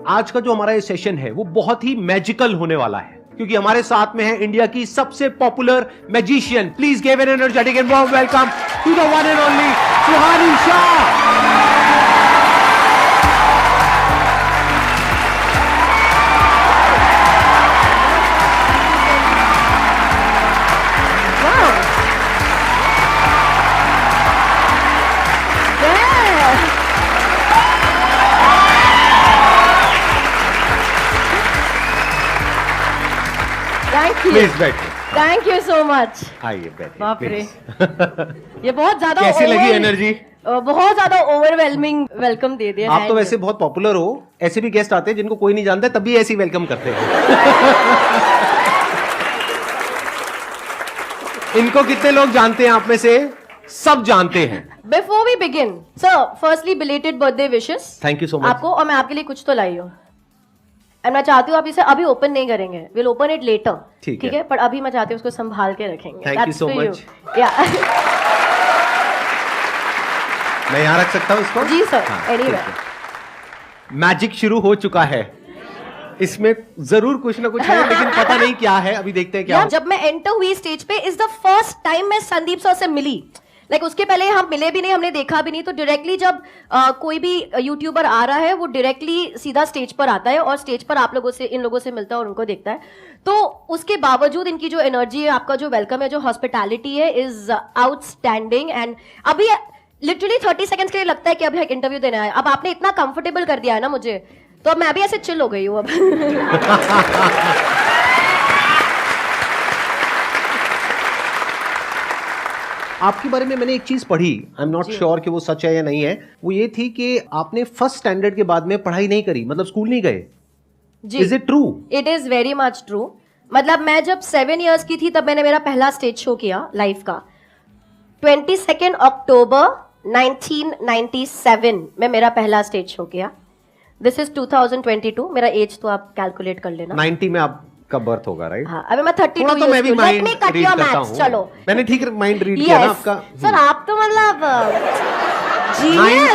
आज का जो हमारा ये सेशन है वो बहुत ही मैजिकल होने वाला है, क्योंकि हमारे साथ में है इंडिया की सबसे popular magician. Please give an energetic and warm welcome to the one and only Suhani Shah. Please बैठिए। Thank you so much. आइए बैठिए। बाप रे, ये बहुत ज्यादा कैसी लगी एनर्जी? बहुत ज्यादा ओवरवेलमिंग वेलकम दे दिया। आप तो वैसे बहुत पॉपुलर हो, ऐसे भी गेस्ट आते हैं जिनको कोई नहीं जानता, तभी ऐसी वेलकम करते हैं। इनको कितने लोग जानते हैं आप में से? सब जानते हैं। Before we begin sir, firstly belated birthday wishes. Thank you so much आपको, और मैं आपके लिए कुछ तो लाई हूँ। एंड मैं चाहती हूँ आप इसे अभी ओपन नहीं करेंगे, विल ओपन इट लेटर, ठीक है? पर अभी मैं चाहती हूँ उसको संभाल के रखेंगे। Thank you so much. मैं यहाँ रख सकता हूँ इसको? जी सर, एनीवे। मैजिक शुरू हो चुका है, इसमें जरूर कुछ ना कुछ है, लेकिन पता नहीं क्या है, अभी देखते हैं क्या। जब मैं एंटर हुई स्टेज पे, इज द फर्स्ट टाइम मैं संदीप सर से मिली। लाइक उसके पहले हम मिले भी नहीं, हमने देखा भी नहीं। तो डायरेक्टली जब कोई भी यूट्यूबर आ रहा है, वो डायरेक्टली सीधा स्टेज पर आता है और स्टेज पर आप लोगों से, इन लोगों से मिलता है और उनको देखता है। तो उसके बावजूद इनकी जो एनर्जी है, आपका जो वेलकम है, जो हॉस्पिटैलिटी है, इज आउटस्टैंडिंग। एंड अभी लिटरली 30 सेकंड्स के लिए लगता है कि अभी एक इंटरव्यू देना है। अब आपने इतना कंफर्टेबल कर दिया है ना मुझे, तो अब मैं भी ऐसे चिल हो गई हूँ अब। आपके बारे में मैंने एक चीज पढ़ी, आई एम नॉट श्योर कि वो सच है या नहीं है। वो ये थी कि आपने फर्स्ट स्टैंडर्ड के बाद में पढ़ाई नहीं करी, मतलब स्कूल नहीं गए। Is it true? It is very much true. मतलब मैं जब 7 इयर्स की थी तब मैंने मेरा पहला स्टेज शो किया लाइफ का। 22 अक्टूबर 1997 में मेरा पहला स्टेज शो किया। This is 2022। मेरा एज तो आप कैलकुलेट कर लेना। 90 में आपका बर्थ होगा, राइट? हाँ, अभी मैं 32 तो मैं भी माइंड रीड करता हूँ। चलो, मैंने ठीक माइंड रीड किया ना आपका। सर आप तो मतलब 90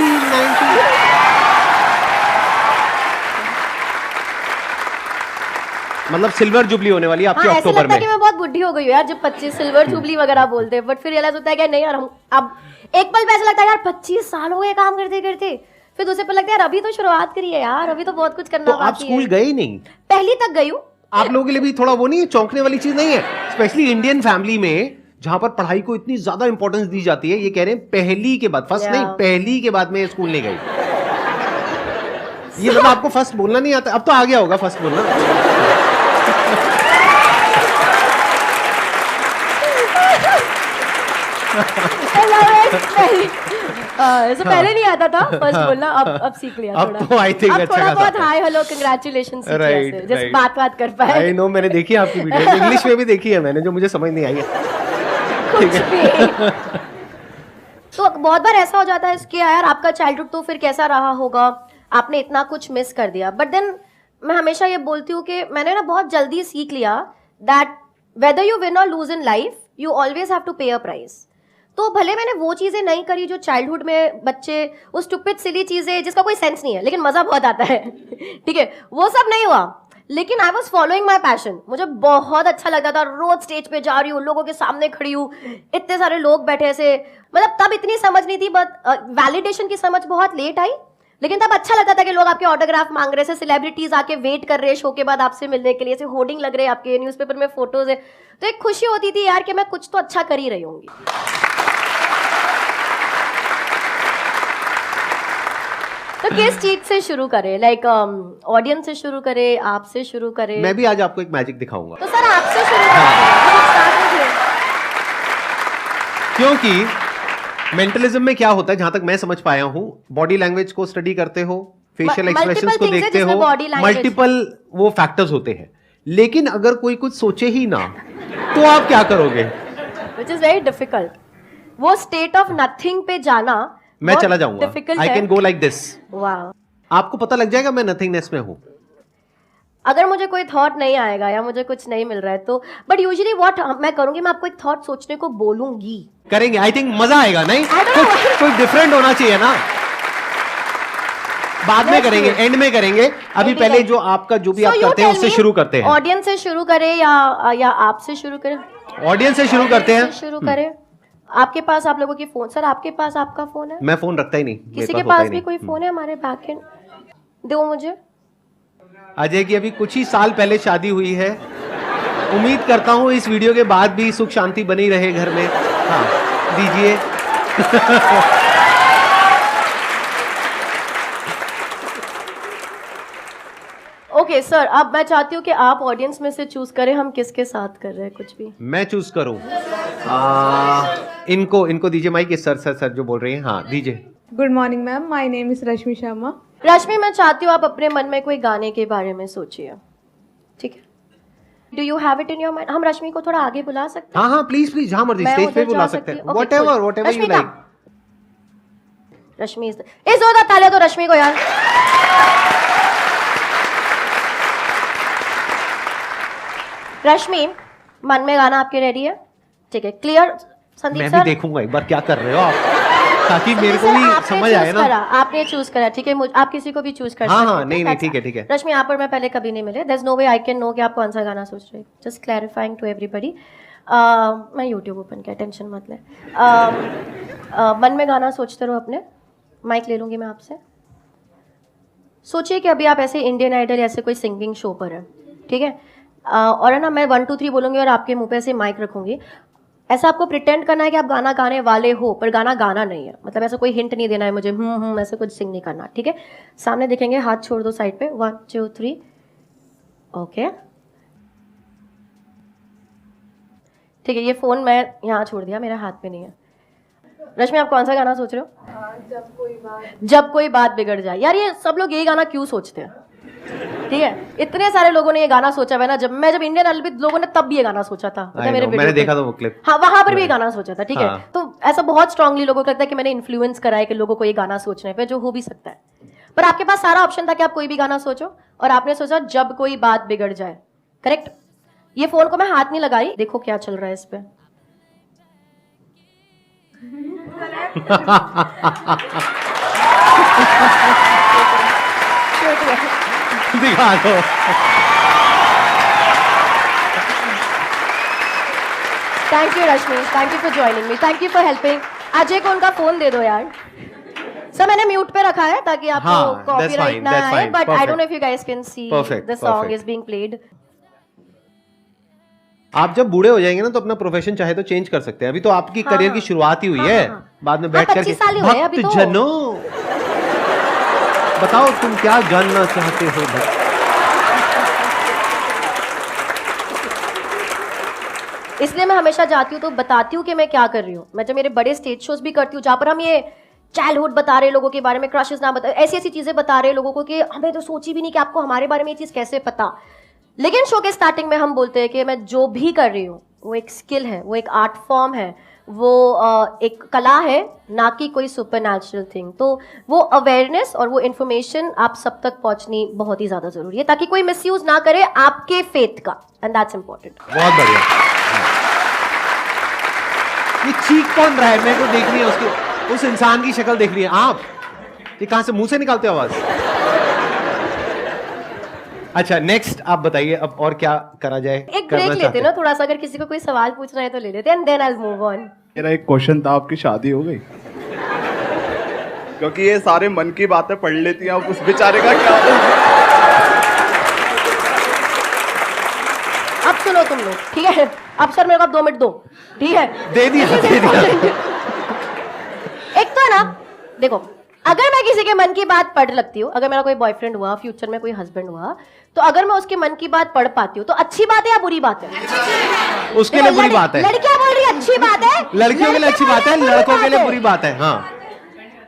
मतलब सिल्वर जुबली होने वाली है आपकी अक्टूबर में। कि मैं बहुत बुढ़ी हो गई हूँ यार, जब 25 सिल्वर जुबली वगैरह बोलते हैं। बट फिर रियलाइज होता है कि नहीं यार, हम अब एक पल पे ऐसा लगता है यार 25 साल हो गए काम करते करते। फिर दूसरे पल लगता है यार अभी तो शुरुआत करी है यार, अभी तो बहुत कुछ करना बाकी है। तो आप स्कूल गए ही नहीं? पहली तक गई हूँ। आप लोगों के लिए भी थोड़ा वो नहीं है, चौंकने वाली चीज नहीं है? स्पेशली इंडियन फैमिली में जहां पर पढ़ाई को इतनी ज्यादा इंपॉर्टेंस दी जाती है। ये कह रहे हैं पहली के बाद, फर्स्ट नहीं, पहली के बाद में स्कूल नहीं गई। ये मतलब आपको फर्स्ट बोलना नहीं आता? अब तो आ गया होगा फर्स्ट बोलना। ऐसा पहले नहीं आता था फर्स्ट बोलना, अब सीख लिया थोड़ा। अब तो आई थिंक अच्छा थोड़ा बहुत हाय हेलो कांग्रेचुलेशंस जैसे बात कर पाए। आई नो, मैंने देखी है आपकी वीडियो, इंग्लिश में भी देखी है मैंने, जो मुझे समझ नहीं आई है। कुछ भी। तो बहुत बार ऐसा हो जाता है कि यार आपका चाइल्डहुड तो फिर कैसा रहा होगा, आपने इतना कुछ मिस कर दिया। बट देन मैं हमेशा ये बोलती हूँ कि मैंने ना बहुत जल्दी सीख लिया दैट वेदर यू विन और lose in life, you always have to pay a price. तो भले मैंने वो चीजें नहीं करी जो चाइल्डहुड में बच्चे, वो स्टूपिड सिली चीजें जिसका कोई सेंस नहीं है लेकिन मजा बहुत आता है, ठीक है, वो सब नहीं हुआ। लेकिन I was following my passion. मुझे बहुत अच्छा लगता था, रोज स्टेज पे जा रही हूँ, लोगों के सामने खड़ी हूँ, इतने सारे लोग बैठे ऐसे। मतलब तब इतनी समझ नहीं थी, बट वैलिडेशन की समझ बहुत लेट आई। लेकिन तब अच्छा लगता था कि लोग आपके ऑटोग्राफ मांग रहे हैं, सेलिब्रिटीज आके वेट कर रहे हैं शो के बाद आपसे मिलने के लिए, ऐसे होर्डिंग लग रहे हैं आपके, न्यूज़पेपर में फोटोज है। तो एक खुशी होती थी यार कि मैं कुछ तो अच्छा कर ही रही होंगी। तो किस चीज से शुरू करें? लाइक ऑडियंस से शुरू करें, आपसे शुरू करें? मैं भी आज आपको एक मैजिक दिखाऊंगा। तो सर आपसे शुरू करें। क्योंकि मेंटलिज्म में क्या होता है, जहां तक मैं समझ पाया हूं, बॉडी लैंग्वेज को स्टडी करते हो, फेशियल एक्सप्रेशंस को देखते हो, मल्टीपल वो फैक्टर्स होते हैं। लेकिन अगर कोई कुछ सोचे ही ना, तो आप क्या करोगे? Which is very difficult. वो स्टेट ऑफ नथिंग पे जाना मैं चला जाऊंगा। I can go like this. वाह, आपको पता लग जाएगा मैं नथिंगनेस में हूं। अगर मुझे कोई थॉट नहीं आएगा या मुझे कुछ नहीं मिल रहा है तो, बट यूजुअली व्हाट मैं करूंगी, मैं आपको एक थॉट सोचने को बोलूंगी। करेंगे, आई थिंक मजा आएगा। नहीं, कुछ डिफरेंट होना चाहिए ना। बाद में करेंगे, एंड में करेंगे। अभी पहले जो आपका जो भी आप करते हैं उससे शुरू करते हैं। ऑडियंस से शुरू करें या आपसे शुरू करें? ऑडियंस से शुरू करते हैं। शुरू करें। आपके पास आप लोगों की फोन, सर आपके पास आपका फोन है? मैं फोन रखता ही नहीं। किसी के पास भी कोई फोन है? हमारे बैक एंड दो मुझे। अजय की अभी कुछ ही साल पहले शादी हुई है। उम्मीद करता हूँ इस वीडियो के बाद भी सुख शांति बनी रहे घर में। हाँ दीजिए। ओके सर, अब मैं चाहती हूँ कि आप ऑडियंस में से चूज करें हम किसके साथ कर रहे हैं कुछ भी। मैं चूज करूं? इनको दीजिए माइक। सर जो बोल रही हैं। हाँ दीजिए। Good morning ma'am, my name is Rashmi Sharma. Rashmi, मैं चाहती हूँ आप अपने मन में कोई गाने के बारे में सोचिए, ठीक है? Do you have it in your mind? हम रश्मि को थोड़ा आगे बुला सकते हैं? हाँ प्लीज जहाँ मर्जी स्टेज पे बुला सकते हैं। Whatever you like. रश्मि इस जोरदार तालियां तो रश्मि को यार। रश्मि, मन में गाना आपके रेडी है? ठीक है, क्लियर? संदीप मैं सर, भी देखूंगा एक बार क्या कर रहे हो आप, ताकि मेरे को भी समझ आए ना। आपने चूज करा, ठीक है? आप किसी को भी चूज कर सकते हैं। हाँ नहीं ठीक है। रश्मि, आप और मैं पहले कभी नहीं मिले। There is no way I can know कि आप कौन सा गाना सोच रहे हैं। Just clarifying to everybody. मैं यूट्यूब ओपन किया, टेंशन मत ले। मन में गाना सोचते रहो अपने। माइक ले लूंगी मैं आपसे। सोचिए कि अभी आप ऐसे इंडियन आइडल ऐसे कोई सिंगिंग शो पर है, ठीक है? और है ना, मैं 1 2 3 बोलूंगी और आपके मुंह पे ऐसे माइक रखूंगी। ऐसा आपको प्रिटेंड करना है कि आप गाना गाने वाले हो, पर गाना गाना नहीं है। मतलब ऐसा कोई हिंट नहीं देना है मुझे, ऐसे कुछ सिंग नहीं करना, ठीक है? सामने देखेंगे, हाथ छोड़ दो साइड पे। 1 2 3। ओके, ठीक है। ये फोन मैं यहाँ छोड़ दिया, मेरे हाथ में नहीं है। रश्मि, आप कौन सा गाना सोच रहे हो? जब कोई बात बिगड़ जाए। यार ये सब लोग यही गाना क्यों सोचते हैं? ठीक है, इतने सारे लोगों ने ये गाना सोचा है ना। जब इंडियन आइडल भी लोगों ने तब भी ये गाना सोचा था। मैंने देखा था वो क्लिप। हाँ, वहां पर भी ये गाना सोचा था, ठीक है? तो ऐसा बहुत स्ट्रांगली लोगों को लगता है कि मैंने इन्फ्लुएंस करा है कि लोगों को ये गाना सोचने पे, जो हो भी सकता है। पर आपके पास सारा ऑप्शन था कि आप कोई भी गाना सोचो, और आपने सोचा जब कोई बात बिगड़ जाए। करेक्ट? ये फोन को मैं हाथ नहीं लगाई, देखो क्या चल रहा है इस पे। दिखा दो। Thank you Rashmi, thank you for joining me, thank you for helping. Ajay को उनका फोन दे दो यार। सर, मैंने म्यूट पे रखा है ताकि आपको कॉपीराइट ना आए, but I don't know if you guys can see the song is being played. आप जब बूढ़े हो जाएंगे ना तो अपना प्रोफेशन चाहे तो चेंज कर सकते हैं। अभी तो आपकी करियर की शुरुआत ही हुई है। बाद में बैठ करके भक्त जनों, बताओ तुम क्या जानना चाहते हो? इसलिए मैं हमेशा जाती हूँ तो बताती हूँ कि मैं क्या कर रही हूँ। मैं जब मेरे बड़े स्टेज शोज भी करती हूँ जहाँ पर हम ये चाइल्डहुड बता रहे लोगों के बारे में, क्रशेस ना बता, ऐसी ऐसी चीजें बता रहे लोगों को कि हमें तो सोची भी नहीं कि आपको हमारे बारे में ये चीज कैसे पता। लेकिन शो के स्टार्टिंग में हम बोलते हैं कि मैं जो भी कर रही हूँ वो एक स्किल है, वो एक आर्ट फॉर्म है, वो एक कला है, ना कि कोई सुपरनैचुरल थिंग। तो वो अवेयरनेस और वो इन्फॉर्मेशन आप सब तक पहुंचनी बहुत ही ज्यादा जरूरी है, ताकि कोई मिसयूज ना करे आपके फेथ का, एंड दैट्स इंपॉर्टेंट। बहुत बढ़िया। ये चीख कौन रहा है? मेरे को देखनी है उसकी, उस इंसान की शक्ल देखनी है। आप ये कहां से, मुंह से निकालते हो आवाज? अच्छा, नेक्स्ट आप बताइए अब और क्या करा जाए? एक ब्रेक लेते हैं ना थोड़ा सा, अगर किसी को कोई सवाल पूछना है तो ले लेते हैं, and then I will move on. मेरा एक क्वेश्चन था, आपकी शादी हो गई? क्योंकि ये सारे मन की बातें पढ़ लेती हैं, अब उस बेचारे का क्या? अब सुनो तुम लोग, ठीक है? अब सर मेरे को 2 मिनट दो, ठीक है? दे दिया। एक तो है ना, देखो, अगर मैं किसी के मन की बात पढ़ लगती हूँ, अगर मेरा कोई बॉयफ्रेंड हुआ, फ्यूचर में कोई हस्बैंड हुआ, तो अगर मैं उसके मन की बात पढ़ पाती हूँ तो अच्छी बात है या बुरी बात है? उसके लिए बुरी बात है। लड़कियां बोल रही है अच्छी बात है, लड़कियों के लिए अच्छी बात है, लड़कों के लिए बुरी बात है। हाँ,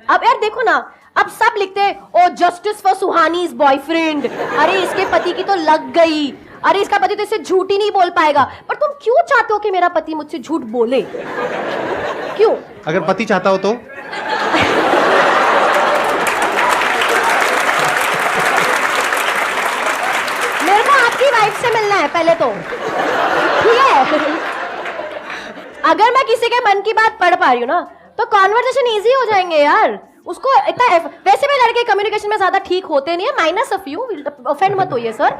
अब यार देखो ना, अब सब लिखते हैं ओ जस्टिस फॉर सुहानीज बॉयफ्रेंड, अरे इसके पति की तो लग गई, अरे इसका पति तो इससे झूठ ही नहीं बोल पाएगा। पर तुम क्यों चाहते हो कि मेरा पति मुझसे झूठ बोले? क्यों? अगर पति चाहता हो तो मेरे को आपकी वाइफ से मिलना है पहले तो, ठीक है? अगर मैं किसी के मन की बात पढ़ पा रही हूँ ना तो कॉन्वर्सेशन इजी हो जाएंगे यार। उसको इतना वैसे भी लड़के कम्युनिकेशन में ज्यादा ठीक होते नहीं है, माइनस ऑफ यू, ऑफेंड मत होइए सर।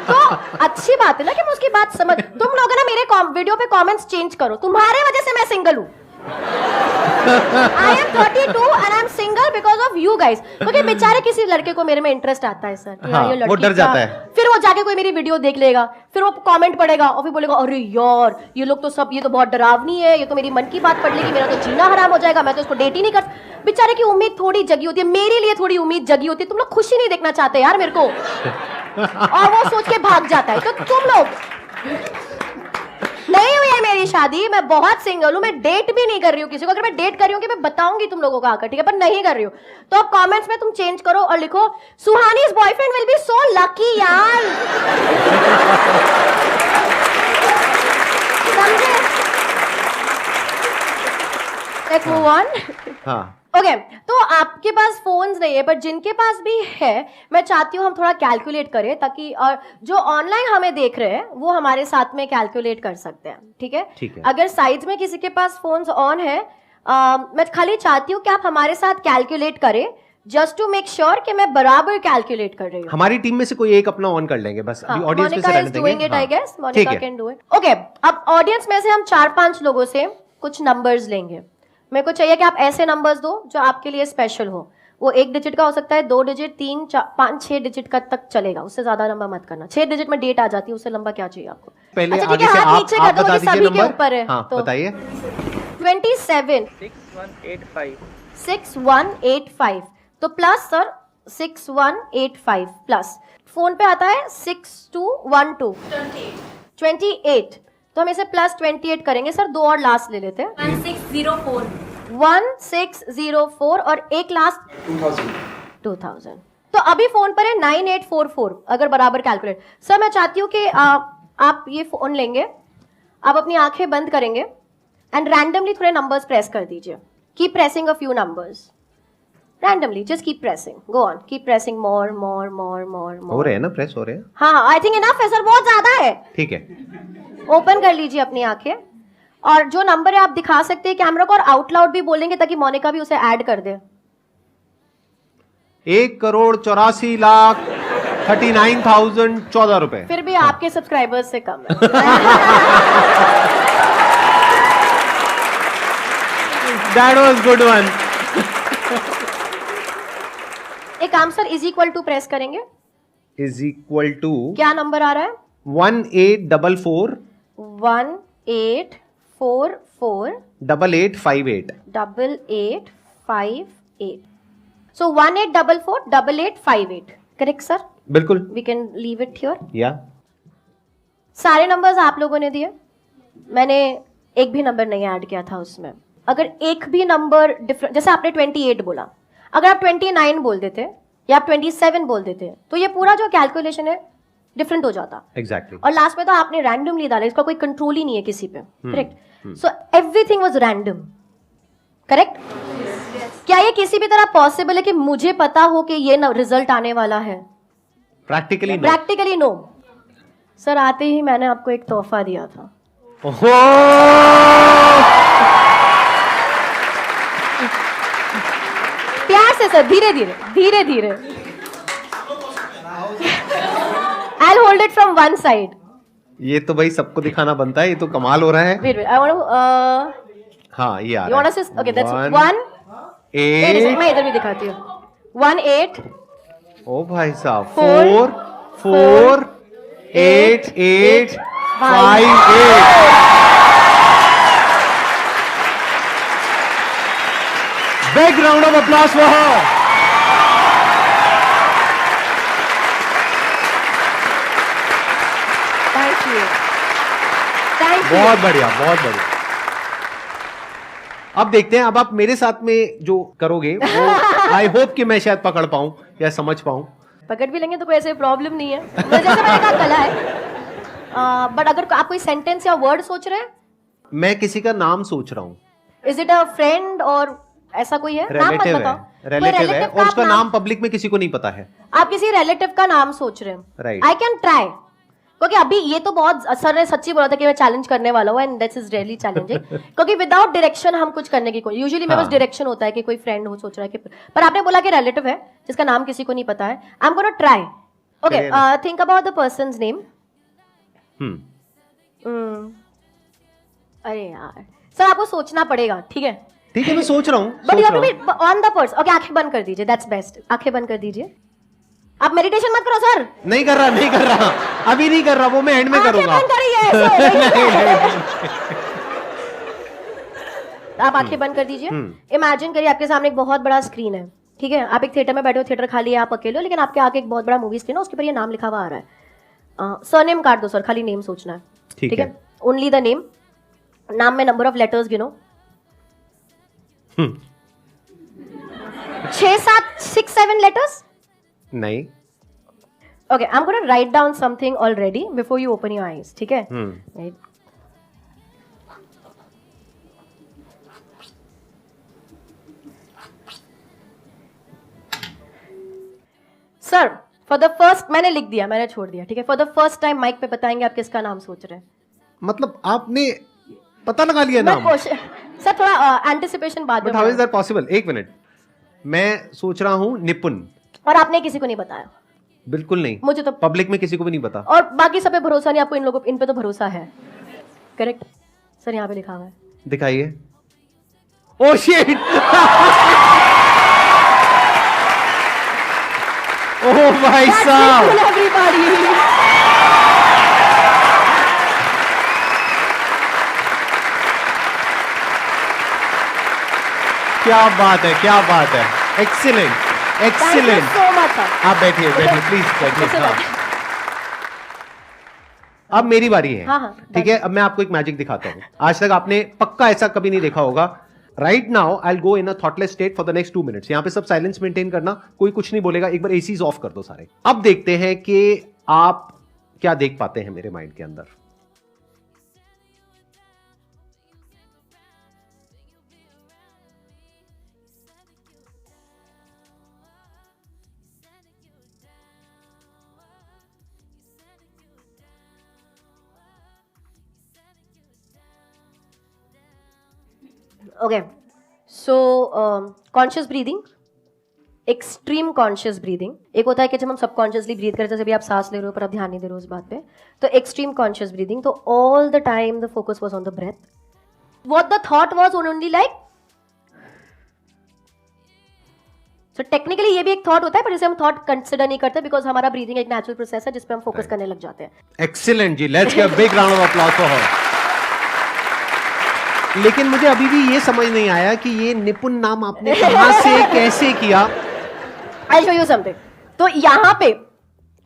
तो अच्छी बात है ना कि मैं उसकी बात समझ। तुम लोग ना मेरे वीडियो पे कमेंट्स चेंज करो, तुम्हारे वजह से मैं सिंगल हूँ। I am 32 and I am single because of you guys। क्योंकि बेचारे किसी लड़के को मेरे में इंटरेस्ट आता है सर, हाँ, ये लड़की वो डर जाता है। फिर वो जाके कोई मेरी वीडियो देख लेगा, फिर वो कमेंट पढ़ेगा और फिर बोलेगा अरे यार ये लोग तो सब, ये तो बहुत डरावनी है, ये तो मेरी मन की बात पढ़ लेगी, मेरा तो जीना हराम हो जाएगा, मैं तो इसको डेट ही नहीं कर। बेचारे की उम्मीद थोड़ी जगी होती है, मेरे लिए थोड़ी उम्मीद जगी होती है। तुम लोग खुशी नहीं देखना चाहते यार मेरे को, और वो सोच के भाग जाता है। तो तुम लोग, नहीं हुई है मेरी शादी, मैं बहुत सिंगल हूं, मैं डेट भी नहीं कर रही हूँ किसी को। अगर मैं डेट कर रही हूँ कि मैं बताऊंगी तुम लोगों को आकर, ठीक है, पर नहीं कर रही हूँ। तो अब कमेंट्स में तुम चेंज करो और लिखो Suhani's boyfriend will be so lucky यार। समझे? Let's move on। हाँ ओके तो आपके पास फोन्स नहीं है, पर जिनके पास भी है, मैं चाहती हूँ हम थोड़ा कैलकुलेट करें, ताकि और जो ऑनलाइन हमें देख रहे हैं वो हमारे साथ में कैलकुलेट कर सकते हैं, ठीक है? ठीक है। अगर साइड्स में किसी के पास फोन्स ऑन है, मैं खाली चाहती हूँ कि आप हमारे साथ कैलकुलेट करें, जस्ट टू मेक श्योर कि मैं बराबर कैलकुलेट कर रही हूँ। हमारी टीम में से कोई एक अपना ऑन कर लेंगे बस, अभी ऑडियंस में से रहने देंगे। I guess Monica can do it। Okay अब ऑडियंस में से हम 4-5 लोगों से कुछ नंबर्स लेंगे। मेरे को चाहिए कि आप ऐसे नंबर्स दो जो आपके लिए स्पेशल हो। वो 1 डिजिट का हो सकता है, 2 डिजिट, 3, 4, 5, 6 डिजिट का तक चलेगा, उससे ज्यादा नंबर मत करना। 6 डिजिट में डेट आ जाती है, उससे लंबा क्या चाहिए आपको? पहले अच्छा, ठीक आगे है, से हाथ नीचे कर दो, बता क्योंकि सभी दीजिए के ऊपर है। नंबर। हाँ, तो बताइए। 27 6185 तो प्लस सर 6185 प्लस फोन पे आता है 6212 28 तो हम इसे प्लस 28 करेंगे सर। 2 और लास्ट ले लेते हैं। 1604 और एक लास्ट 2000 तो अभी फोन पर है 9844 अगर बराबर कैलकुलेट। सर मैं चाहती हूँ कि आप ये फोन लेंगे, आप अपनी आंखें बंद करेंगे एंड रैंडमली थोड़े नंबर्स प्रेस कर दीजिए। Keep pressing a few numbers randomly, just keep pressing, go on, keep pressing more more more more हो रहे हैं ना, प्रेस हो रहे हैं। हाँ आई थिंक इनफ है सर, बहुत ज्यादा है। ठीक है, ओपन कर लीजिए अपनी आंखें और जो नंबर है आप दिखा सकते हैं कैमरा को, और आउट लाउड भी बोलेंगे ताकि मोनिका भी उसे ऐड कर दे। 1,84,39,014 रुपए। फिर भी आपके सब्सक्राइबर्स से कम है। That was good one. एक काम sir, is equal to press करेंगे, Is equal to क्या नंबर आ रहा है? 1844 1844 8858। 8858 so 1844 8858 करेक्ट सर? बिल्कुल, we can leave it here. या सारे नंबर्स आप लोगों ने दिए, मैंने एक भी नंबर नहीं ऐड किया था उसमें। अगर एक भी नंबर डिफरेंट, जैसे आपने 28 बोला, अगर आप 29 बोल देते या आप 27 बोल देते तो ये पूरा जो कैलकुलेशन है डिफरेंट हो जाता। एग्जैक्टली। और लास्ट में तो आपने रैंडमली डाला, इसका कोई कंट्रोल ही नहीं है किसी पे, correct? So everything was random, correct? क्या ये किसी भी तरह पॉसिबल है कि मुझे पता हो कि ये रिजल्ट आने वाला है? Practically no. Practically no. Sir आते ही मैंने आपको एक तोहफा दिया था। ओहो! प्यार से सर, धीरे धीरे धीरे धीरे। I'll hold it from one side. ये तो भाई सबको दिखाना बनता है, ये तो कमाल हो रहा है। Wait, I want to. हाँ, ये आ You रहा want है। to? Okay, that's 1. 8 Wait a second, मैं इधर भी दिखाती हूँ। 1 8. ओ भाई साहब, 4 4 8 8 5 8। Big round of applause for her. Thank you. Thank you. बहुत बढ़िया, बहुत बढ़िया। अब देखते हैं, अब आप मेरे साथ में जो करोगे वो आई होप कि मैं शायद पकड़ पाऊं या समझ पाऊं। पकड़ भी लेंगे तो कोई ऐसे प्रॉब्लम नहीं है, जैसे मैंने कहा कला है। बट अगर आप कोई सेंटेंस या वर्ड सोच रहे हैं, मैं किसी का नाम सोच रहा हूं। इज इट अ फ्रेंड और ऐसा कोई है? नाम मत रिलेटिव है, बताओ। रिलेटिव है, और उसका नाम पब्लिक में किसी को नहीं पता है। आप किसी रिलेटिव का नाम सोच रहे हैं, Right. आई कैन ट्राई, क्योंकि अभी ये तो बहुत सर ने सच्ची बोला था कि मैं चैलेंज करने वाला हूँ, and that's is really challenging, क्योंकि विदाउट डायरेक्शन हम कुछ करने की कोई, यूजुअली मेरे पास डायरेक्शन होता है कि कोई फ्रेंड हो सोच रहा है कि, पर आपने बोला कि रिलेटिव है जिसका नाम किसी को नहीं पता है. I am gonna try. Okay, think about the persons name. अरे यार सर आपको सोचना पड़ेगा, ठीक है? ठीक है, मैं सोच रहा हूँ. But you have to be on the person. Okay, आंखें बंद कर दीजिए, दैट्स बेस्ट. आंखें बंद कर दीजिए. आप मेडिटेशन मत करो सर. नहीं कर रहा, अभी नहीं कर रहा, वो मैं एंड में करूंगा. आंखें बंद करिए. आप आंखें बंद कर दीजिए. इमेजिन करिए आपके सामने एक बहुत बड़ा स्क्रीन है, ठीक है? आप एक थिएटर में बैठे हो, थिएटर खाली है, आप अकेले हो, लेकिन आपके आगे एक बहुत बड़ा मूवी स्क्रीन है, उसके ऊपर ये नाम लिखा हुआ आ रहा है. सरनेम काट दो सर, खाली नेम सोचना है, ठीक है? Only the name. नाम में नंबर ऑफ लेटर्स गिनो. 6, 7, 6, 7 लेटर्स. नहीं. Okay, I'm going to write down something already before you open your eyes. ठीक है? Right. Sir for the first, मैंने लिख दिया, मैंने छोड़ दिया, ठीक है? For the first time mic पे बताएंगे आप किसका नाम सोच रहे हैं. मतलब आपने पता लगा लिया नाम? सर थोड़ा एंटिसिपेशन बाद में. How is that possible? एक मिनट, मैं सोच रहा हूँ निपुण. और आपने किसी को नहीं बताया? बिल्कुल नहीं. मुझे तो पब्लिक में किसी को भी नहीं पता. और बाकी सब पे भरोसा नहीं, आपको इन लोगों इन पे तो भरोसा है. करेक्ट सर, यहाँ पे लिखा हुआ है. दिखाइए. Oh shit. ओह भाई साहब. क्या बात है, क्या बात है. Excellent, excellent. आप बैठिए, प्लीज बैठिए. हाँ. अब मेरी बारी है. हाँ, ठीक है, अब मैं आपको एक मैजिक दिखाता हूं. आज तक आपने पक्का ऐसा कभी नहीं देखा होगा. Right now I will go in a thoughtless state for the next 2 minutes. यहां पे सब साइलेंस मेंटेन करना, कोई कुछ नहीं बोलेगा. एक बार एसीज ऑफ कर दो सारे. अब देखते हैं कि आप क्या देख पाते हैं मेरे माइंड के अंदर. Okay, so conscious breathing, extreme conscious breathing. एक होता है कि जब हम सबकॉन्शियसली ब्रीथ करते हैं, जैसे भी आप सांस ले रहे हो पर आप ध्यान नहीं दे रहे हो उस बात पे, तो एक्सट्रीम कॉन्शियस ब्रीदिंग. तो all the time the focus was on the breath. What the thought was only like. So technically ये भी एक थॉट होता है, पर इसे हम थॉट कंसिडर नहीं करते, बिकॉज हमारा ब्रीदिंग एक नेचुरल प्रोसेस है जिसपे हम फोकस करने लग जाते हैं. एक्सीलेंट जी, let's give a big round of applause for her. लेकिन मुझे अभी भी ये समझ नहीं आया कि ये निपुण नाम आपने कहां से कैसे किया. I'll show you something. तो यहाँ पे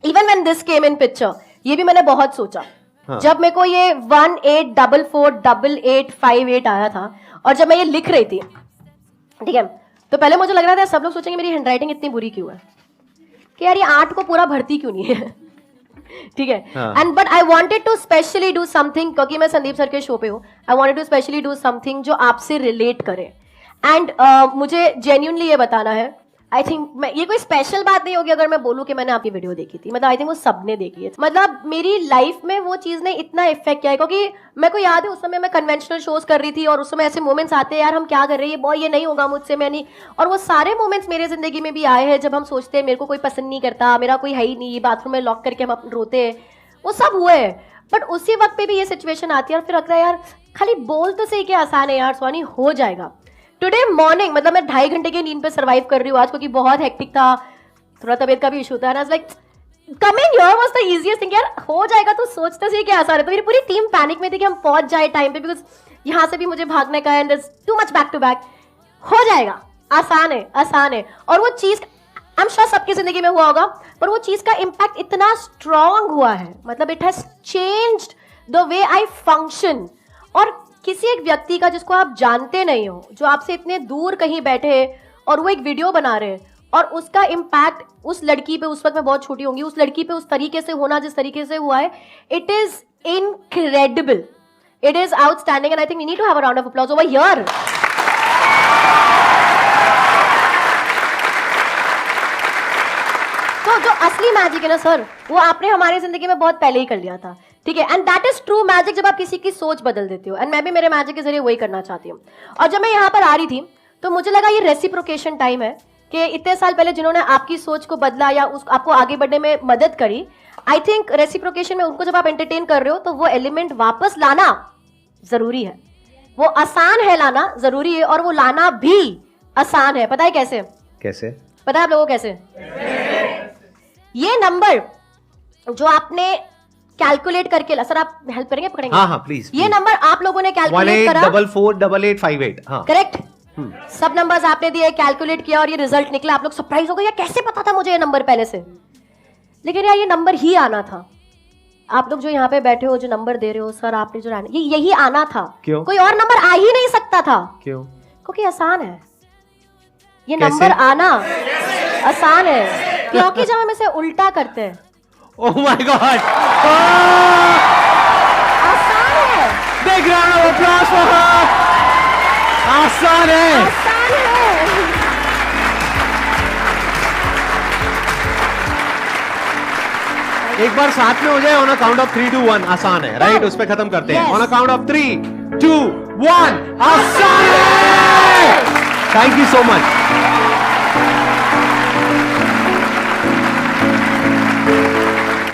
even when this came in picture, ये भी मैंने बहुत सोचा. हाँ. जब मेरे को ये 18448858 आया था, और जब मैं ये लिख रही थी, ठीक है, तो पहले मुझे लग रहा था सब लोग सोचेंगे मेरी हैंडराइटिंग इतनी बुरी क्यों है, कि यार ये 8 को पूरा भरती क्यों नहीं है. ठीक है. And but I wanted to specially do something, क्योंकि मैं संदीप सर के शो पे हूँ. I wanted to specially do something जो आपसे रिलेट करे. एंड मुझे जेन्युइनली ये बताना है, आई थिंक ये कोई स्पेशल बात नहीं होगी अगर मैं बोलूं कि मैंने आपकी वीडियो देखी थी. मतलब आई थिंक वो सबने देखी है. मतलब मेरी लाइफ में वो चीज ने इतना इफेक्ट किया है, क्योंकि मेरे को याद है उस समय मैं कन्वेंशनल शोज कर रही थी, और उस समय ऐसे मोमेंट्स आते हैं, यार हम क्या कर रहे हैं, बॉय ये नहीं होगा मुझसे, मैं नहीं. और वो सारे मोमेंट्स मेरे जिंदगी में भी आए हैं जब हम सोचते हैं मेरे को कोई पसंद नहीं करता, मेरा कोई है ही नहीं, बाथरूम में लॉक करके हम रोते हैं. वो सब हुए हैं. बट उसी वक्त पे भी ये सिचुएशन आती है, और फिर लगता है यार खाली बोल तो सही, क्या आसान है यार स्वानी, हो जाएगा. टुडे मॉर्निंग, मतलब मैं 2.5 घंटे की नींद पे सर्वाइव कर रही हूँ आज, क्योंकि बहुत हेक्टिक था, थोड़ा तबीयत का भी इशू था. Like coming here was the easiest thing. यार हो जाएगा, तो सोचते सही क्या आसान है. तो मेरी पूरी टीम पैनिक में थी कि हम पहुंच जाए टाइम पे, बिकॉज यहाँ से भी मुझे भागने का है, and too much back to back. हो जाएगा, आसान है, आसान है. और वो चीज आई एम श्योर सबकी जिंदगी में हुआ होगा, पर वो चीज का इम्पैक्ट इतना स्ट्रॉन्ग हुआ है, मतलब it has changed the way I function. और किसी एक व्यक्ति का जिसको आप जानते नहीं हो, जो आपसे इतने दूर कहीं बैठे हैं, और वो एक वीडियो बना रहे हैं, और उसका इम्पैक्ट उस लड़की पे, उस वक्त मैं बहुत छोटी होंगी, उस लड़की पे उस तरीके से होना जिस तरीके से हुआ है, it is incredible, it is outstanding. And I think we need to have a round of applause over here. तो जो असली मैजिक है ना सर, वो आपने हमारी जिंदगी में बहुत पहले ही कर लिया था, ठीक है। And that is true magic, जब आप किसी की सोच बदल देते हो। एंड मैं भी मेरे मैजिक के जरिए वही करना चाहती हूँ। और जब मैं यहाँ पर आ रही थी तो मुझे लगा ये रेसिप्रोकेशन टाइम है कि इतने साल पहले जिन्होंने आपकी सोच को बदला या आपको आगे बढ़ने में मदद करी, आई थिंक रेसिप्रोकेशन में उनको जब आप एंटरटेन कर रहे हो तो वो एलिमेंट वापस लाना जरूरी है। वो आसान है लाना, जरूरी है, और वो लाना भी आसान है। पता है कैसे? कैसे पता है आप लोगों को कैसे? ये नंबर जो आपने कैलकुलेट करके, सर आप हेल्प करेंगे, पकड़ेंगे? हाँ प्लीज। ये नंबर आप लोगों ने कैलकुलेट करा, 18448858। हाँ करेक्ट। सब नंबर्स आपने दिए, कैलकुलेट किया और ये रिजल्ट निकला। आप लोग सरप्राइज हो गए, यार कैसे पता था मुझे ये नंबर पहले से? लेकिन यार ये नंबर ही आना था। आप लोग जो यहाँ पे बैठे हो, जो नंबर दे रहे हो, सर आपने जो ये यही आना था। क्यों? कोई और नंबर आ ही नहीं सकता था। क्यों? क्योंकि आसान है ये कैसे? नंबर आना आसान है, क्योंकि जब हम इसे उल्टा करते हैं। ओह माय गॉड, आसान है, big round of applause for हर। आसान है, आसान है। एक बार साथ में हो जाए, ऑन अ काउंट ऑफ 3 2 1। आसान है, राइट? उस पे खत्म करते हैं। Yes. On a count of 3 2 1। आसान है। Thank you so much.